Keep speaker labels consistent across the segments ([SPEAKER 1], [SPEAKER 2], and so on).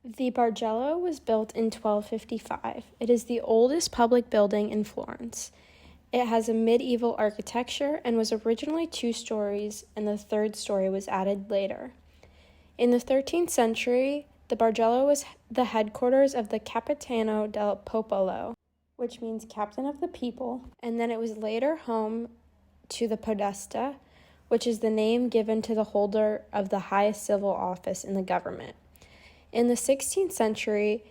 [SPEAKER 1] The Bargello was built in 1255. It is the oldest public building in Florence. It has a medieval architecture and was originally 2 stories, and the 3rd story was added later. In the 13th century, the Bargello was the headquarters of the Capitano del Popolo, which means captain of the people, and then it was later home to the Podesta, which is the name given to the holder of the highest civil office in the government. In the 16th century,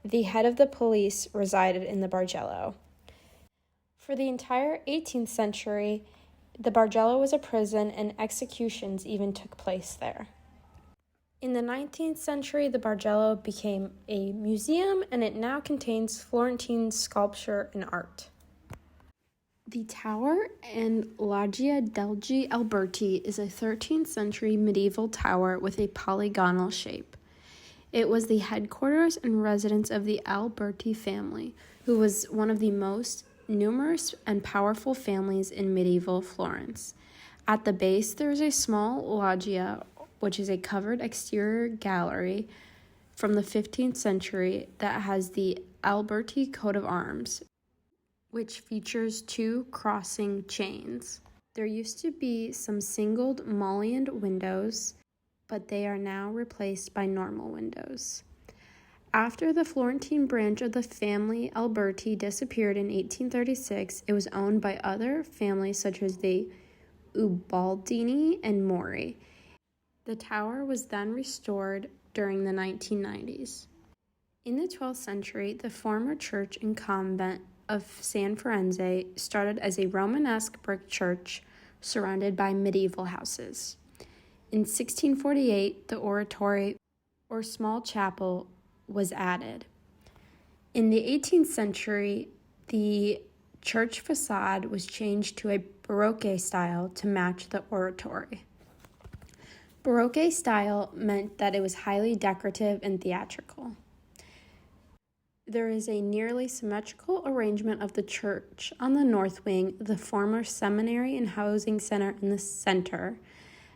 [SPEAKER 1] the head of the police resided in the Bargello. For the entire 18th century, the Bargello was a prison and executions even took place there. In the 19th century, the Bargello became a museum, and it now contains Florentine sculpture and art. The Tower and Loggia degli Alberti is a 13th century medieval tower with a polygonal shape. It was the headquarters and residence of the Alberti family, who was one of the most numerous and powerful families in medieval Florence. At the base, there is a small loggia, which is a covered exterior gallery from the 15th century that has the Alberti coat of arms, which features 2 crossing chains. There used to be some singled mullioned windows, but they are now replaced by normal windows. After the Florentine branch of the family Alberti disappeared in 1836, it was owned by other families such as the Ubaldini and Mori. The tower was then restored during the 1990s. In the 12th century, the former church and convent of San Firenze started as a Romanesque brick church surrounded by medieval houses. In 1648, the oratory, or small chapel, was added. In the 18th century, the church facade was changed to a Baroque style to match the oratory. Baroque style meant that it was highly decorative and theatrical. There is a nearly symmetrical arrangement of the church on the north wing, the former seminary and housing center in the center,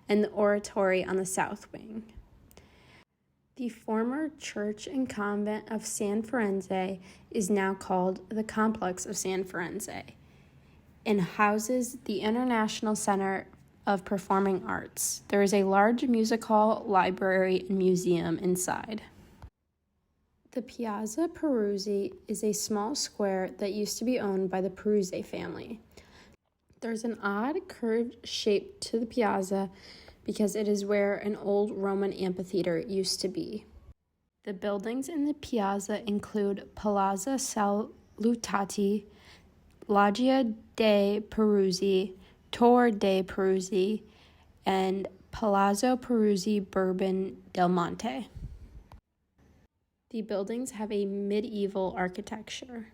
[SPEAKER 1] and the oratory on the south wing. The former church and convent of San Firenze is now called the Complex of San Firenze and houses the International Center of Performing Arts. There is a large music hall, library, and museum inside. The Piazza Peruzzi is a small square that used to be owned by the Peruzzi family. There's an odd curved shape to the piazza because it is where an old Roman amphitheater used to be. The buildings in the piazza include Palazzo Salutati, Loggia dei Peruzzi, Torre dei Peruzzi, and Palazzo Peruzzi Bourbon del Monte. The buildings have a medieval architecture.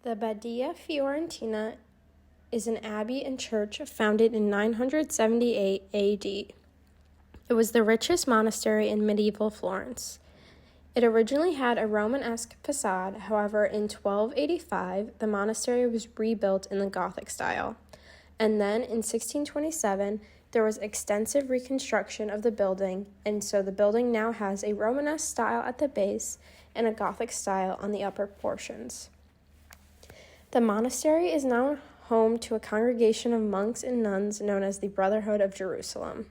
[SPEAKER 1] The Badia Fiorentina is an abbey and church founded in 978 AD. It was the richest monastery in medieval Florence. It originally had a Romanesque facade, however, in 1285, the monastery was rebuilt in the Gothic style. And then in 1627, there was extensive reconstruction of the building, and so the building now has a Romanesque style at the base and a Gothic style on the upper portions. The monastery is now home to a congregation of monks and nuns known as the Brotherhood of Jerusalem.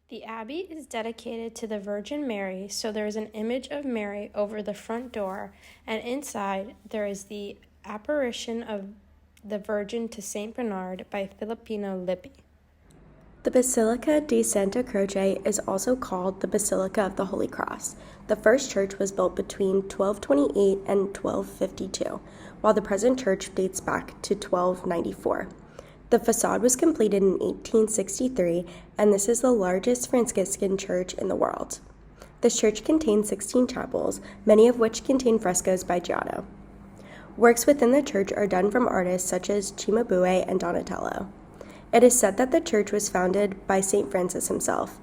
[SPEAKER 1] The abbey is dedicated to the Virgin Mary, so there is an image of Mary over the front door, and inside there is the apparition of the Virgin to St. Bernard by Filippino Lippi.
[SPEAKER 2] The Basilica di Santa Croce is also called the Basilica of the Holy Cross. The first church was built between 1228 and 1252, while the present church dates back to 1294. The facade was completed in 1863, and this is the largest Franciscan church in the world. This church contains 16 chapels, many of which contain frescoes by Giotto. Works within the church are done from artists such as Cimabue and Donatello. It is said that the church was founded by St. Francis himself.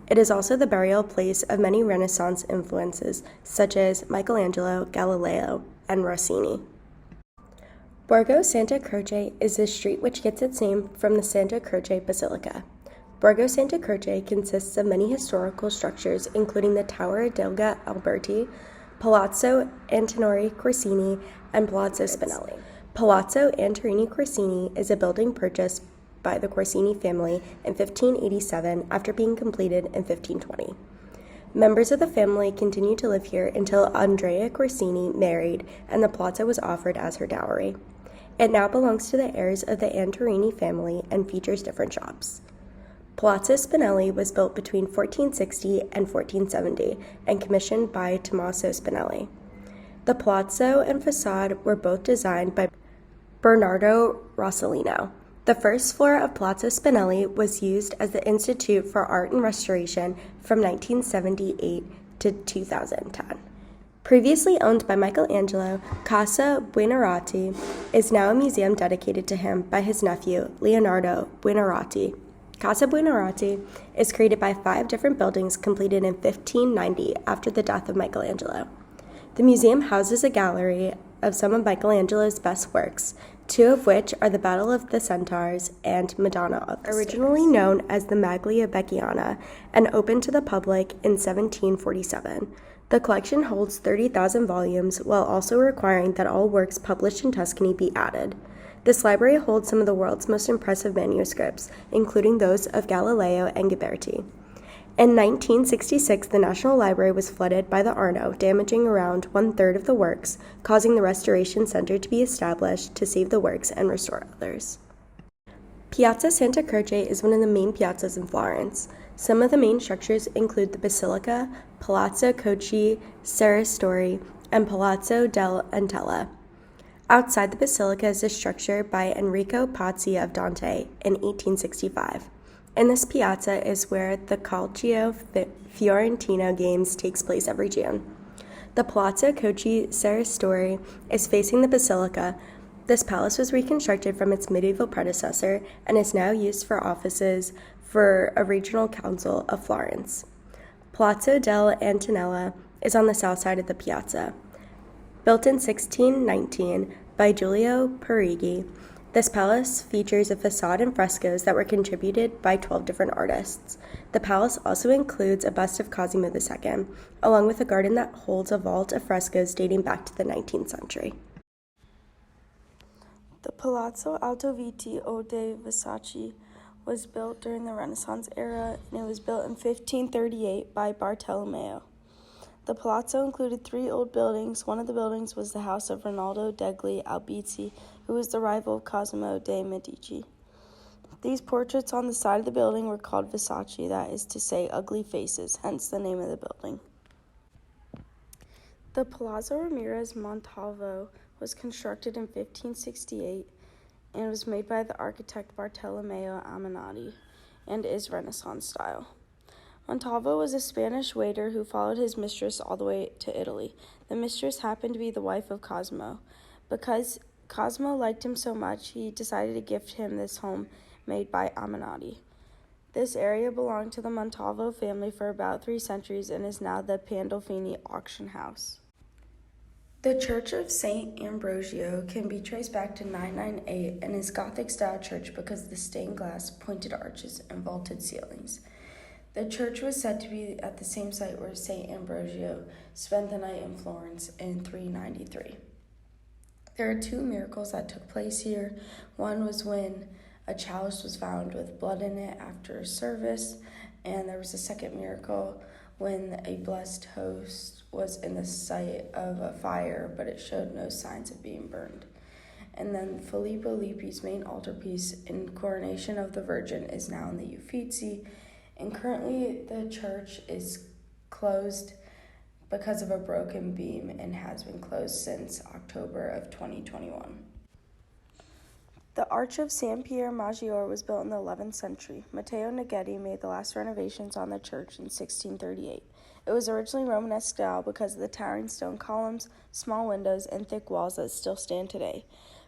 [SPEAKER 2] It is also the burial place of many Renaissance influences, such as Michelangelo, Galileo, and Rossini. Borgo Santa Croce is the street which gets its name from the Santa Croce Basilica. Borgo Santa Croce consists of many historical structures, including the Tower degli Alberti, Palazzo Antinori Corsini, and Palazzo Spinelli. Palazzo Antorini Corsini is a building purchased by the Corsini family in 1587 after being completed in 1520. Members of the family continued to live here until Andrea Corsini married and the palazzo was offered as her dowry. It now belongs to the heirs of the Antorini family and features different shops. Palazzo Spinelli was built between 1460 and 1470 and commissioned by Tommaso Spinelli. The palazzo and facade were both designed by Bernardo Rossellino. The first floor of Palazzo Spinelli was used as the Institute for Art and Restoration from 1978 to 2010. Previously owned by Michelangelo, Casa Buonarroti is now a museum dedicated to him by his nephew, Leonardo Buonarroti. Casa Buonarroti is created by 5 different buildings completed in 1590 after the death of Michelangelo. The museum houses a gallery of some of Michelangelo's best works, 2 of which are the Battle of the Centaurs and Madonna of the originally known as the Maglia Becchiana and opened to the public in 1747. The collection holds 30,000 volumes while also requiring that all works published in Tuscany be added. This library holds some of the world's most impressive manuscripts, including those of Galileo and Ghiberti. In 1966, the National Library was flooded by the Arno, damaging around 1/3 of the works, causing the Restoration Center to be established to save the works and restore others. Piazza Santa Croce is one of the main piazzas in Florence. Some of the main structures include the Basilica, Palazzo Croce Serristori, and Palazzo dell'Antella. Outside the basilica is a structure by Enrico Pazzi of Dante in 1865. In this piazza is where the Calcio Fiorentino Games takes place every June. The Palazzo Croce Serristori is facing the basilica. This palace was reconstructed from its medieval predecessor and is now used for offices for a regional council of Florence. Palazzo dell'Antonella is on the south side of the piazza. Built in 1619 by Giulio Parigi, this palace features a facade and frescoes that were contributed by 12 different artists. The palace also includes a bust of Cosimo II, along with a garden that holds a vault of frescoes dating back to the 19th century.
[SPEAKER 3] The Palazzo Altoviti o dei Versace was built during the Renaissance era, and it was built in 1538 by Bartolomeo. The palazzo included 3 old buildings. One of the buildings was the house of Rinaldo degli Albizzi, who was the rival of Cosimo de' Medici. These portraits on the side of the building were called Versace, that is to say, ugly faces, hence the name of the building. The Palazzo Ramirez Montalvo was constructed in 1568 and was made by the architect Bartolomeo Ammanati and is Renaissance style. Montalvo was a Spanish waiter who followed his mistress all the way to Italy. The mistress happened to be the wife of Cosimo. Because Cosimo liked him so much, he decided to gift him this home made by Ammanati. This area belonged to the Montalvo family for about 3 centuries and is now the Pandolfini auction house. The Church of St. Ambrogio can be traced back to 998 and is Gothic-style church because of the stained glass, pointed arches, and vaulted ceilings. The church was said to be at the same site where St. Ambrogio spent the night in Florence in 393. There are 2 miracles that took place here. One was when a chalice was found with blood in it after a service, and there was a second miracle when a blessed host was in the sight of a fire, but it showed no signs of being burned. And then Filippo Lippi's main altarpiece in Coronation of the Virgin is now in the Uffizi, and currently the church is closed because of a broken beam and has been closed since October of 2021. The Arch of San Pier Maggiore was built in the 11th century. Matteo Neghetti made the last renovations on the church in 1638. It was originally Romanesque style because of the towering stone columns, small windows, and thick walls that still stand today.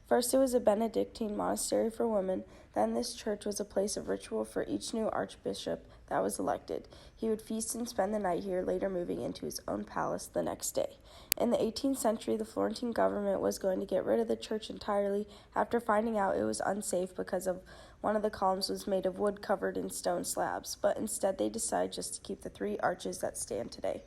[SPEAKER 3] First, it was a Benedictine monastery for women. Then this church was a place of ritual for each new archbishop that was elected. He would feast and spend the night here, later moving into his own palace the next day. In the 18th century, the Florentine government was going to get rid of the church entirely after finding out it was unsafe because of one of the columns was made of wood covered in stone slabs, but instead they decided just to keep the 3 arches that stand today.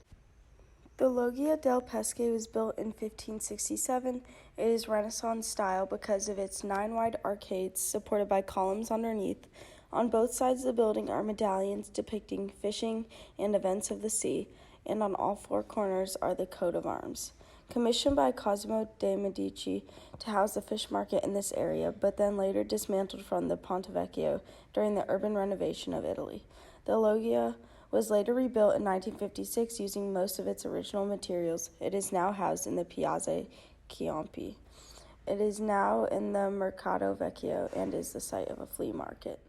[SPEAKER 3] The Loggia del Pesce was built in 1567. It is Renaissance style because of its 9 wide arcades supported by columns underneath. On both sides of the building are medallions depicting fishing and events of the sea, and on all 4 corners are the coat of arms. Commissioned by Cosimo de' Medici to house the fish market in this area, but then later dismantled from the Ponte Vecchio during the urban renovation of Italy. The Loggia was later rebuilt in 1956 using most of its original materials. It is now housed in the Piazza Ciampi. It is now in the Mercato Vecchio and is the site of a flea market.